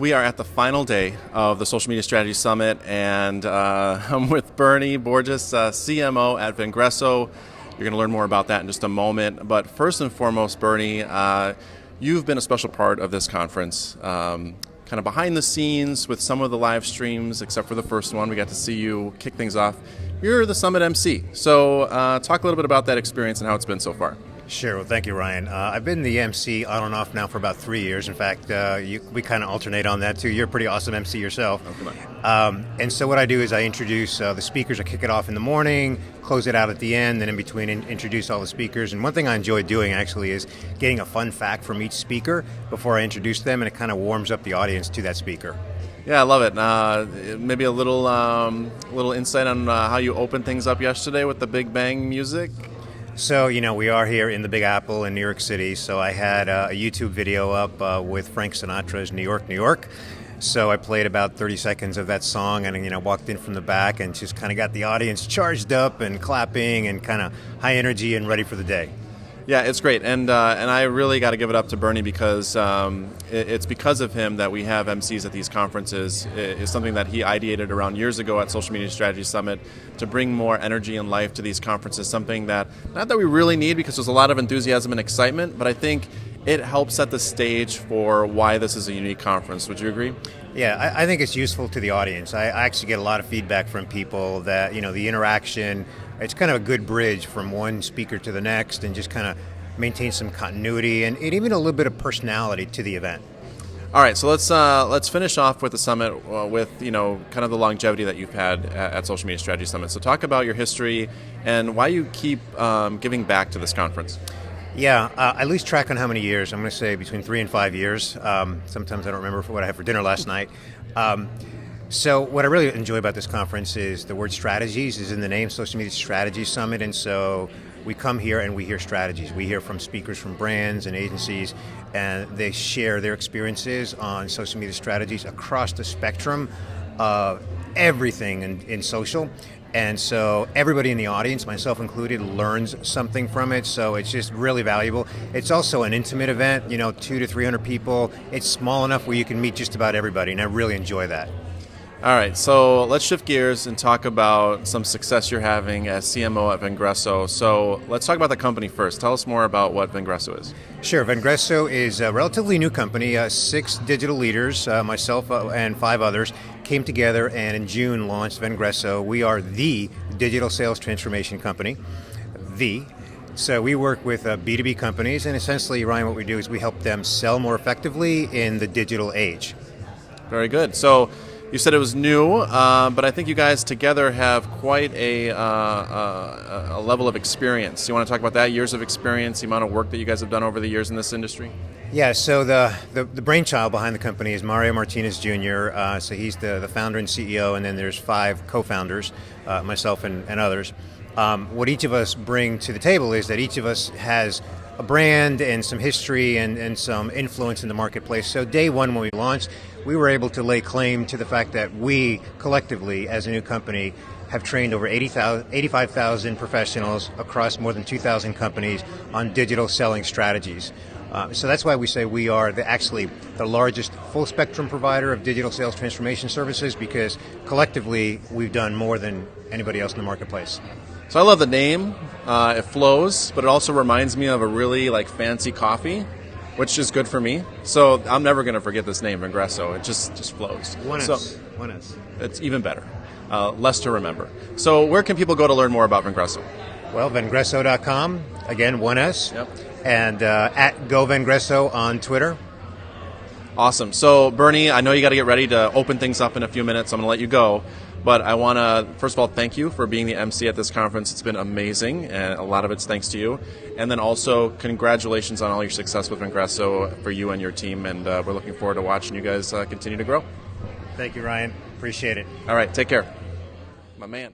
We are at the final day of the Social Media Strategy Summit, and I'm with Bernie Borges, CMO at Vengreso. You're going to learn more about that in just a moment. But first and foremost, Bernie, you've been a special part of this conference, kind of behind the scenes with some of the live streams, except for the first one. We got to see you kick things off. You're the Summit MC. So talk a little bit about that experience and how it's been so far. Sure. Well, thank you, Ryan. I've been the MC on and off now for about 3 years. In fact, we kind of alternate on that, too. You're a pretty awesome MC yourself. Oh, come on. And so what I do is I introduce the speakers. I kick it off in the morning, close it out at the end, then in between introduce all the speakers. And one thing I enjoy doing, actually, is getting a fun fact from each speaker before I introduce them, and it kind of warms up the audience to that speaker. Yeah, I love it. Maybe a little insight on how you opened things up yesterday with the Big Bang music. So, we are here in the Big Apple in New York City, so I had a YouTube video up with Frank Sinatra's New York, New York. So I played about 30 seconds of that song and, walked in from the back and just kind of got the audience charged up and clapping and kind of high energy and ready for the day. Yeah, it's great, and I really got to give it up to Bernie because it's because of him that we have MCs at these conferences. It's something that he ideated around years ago at Social Media Strategy Summit to bring more energy and life to these conferences, something that, not that we really need because there's a lot of enthusiasm and excitement, but I think it helps set the stage for why this is a unique conference. Would you agree? Yeah, I think it's useful to the audience. I actually get a lot of feedback from people that, the interaction, it's kind of a good bridge from one speaker to the next and just kind of maintain some continuity and even a little bit of personality to the event. All right, so let's finish off with the summit with kind of the longevity that you've had at Social Media Strategy Summit. So talk about your history and why you keep giving back to this conference. Yeah, I lose track on how many years. I'm going to say between 3 and 5 years. Sometimes I don't remember what I had for dinner last night. So what I really enjoy about this conference is the word strategies is in the name, Social Media Strategy Summit, and so we come here and we hear strategies. We hear from speakers from brands and agencies, and they share their experiences on social media strategies across the spectrum of everything in social. And so everybody in the audience, myself included, learns something from it. So it's just really valuable. It's also an intimate event, 200 to 300 people. It's small enough where you can meet just about everybody, and I really enjoy that. All right, so let's shift gears and talk about some success you're having as CMO at Vengreso. So let's talk about the company first. Tell us more about what Vengreso is. Sure. Vengreso is a relatively new company. 6 digital leaders, myself and 5 others, came together and in June launched Vengreso. We are the digital sales transformation company. So we work with B2B companies, and essentially, Ryan, what we do is we help them sell more effectively in the digital age. Very good. So you said it was new, but I think you guys together have quite a level of experience. You want to talk about that, years of experience, the amount of work that you guys have done over the years in this industry? Yeah, so the brainchild behind the company is Mario Martinez Jr., so he's the founder and CEO, and then there's 5 co-founders, myself and others. What each of us bring to the table is that each of us has a brand and some history and some influence in the marketplace. So day one when we launched, we were able to lay claim to the fact that we collectively, as a new company, have trained over 85,000 professionals across more than 2,000 companies on digital selling strategies. So that's why we say we are actually the largest full-spectrum provider of digital sales transformation services, because collectively we've done more than anybody else in the marketplace. So I love the name. It flows, but it also reminds me of a really fancy coffee, which is good for me. So I'm never going to forget this name, Vengreso. It just flows. One S. It's even better. Less to remember. So where can people go to learn more about Vengreso? Well, Vengreso.com, again, 1S. Yep. And at GoVengreso on Twitter. Awesome. So Bernie, I know you got to get ready to open things up in a few minutes. I'm going to let you go. But I want to, first of all, thank you for being the MC at this conference. It's been amazing, and a lot of it's thanks to you. And then also, congratulations on all your success with Vengreso for you and your team, and we're looking forward to watching you guys continue to grow. Thank you, Ryan. Appreciate it. All right, take care. My man.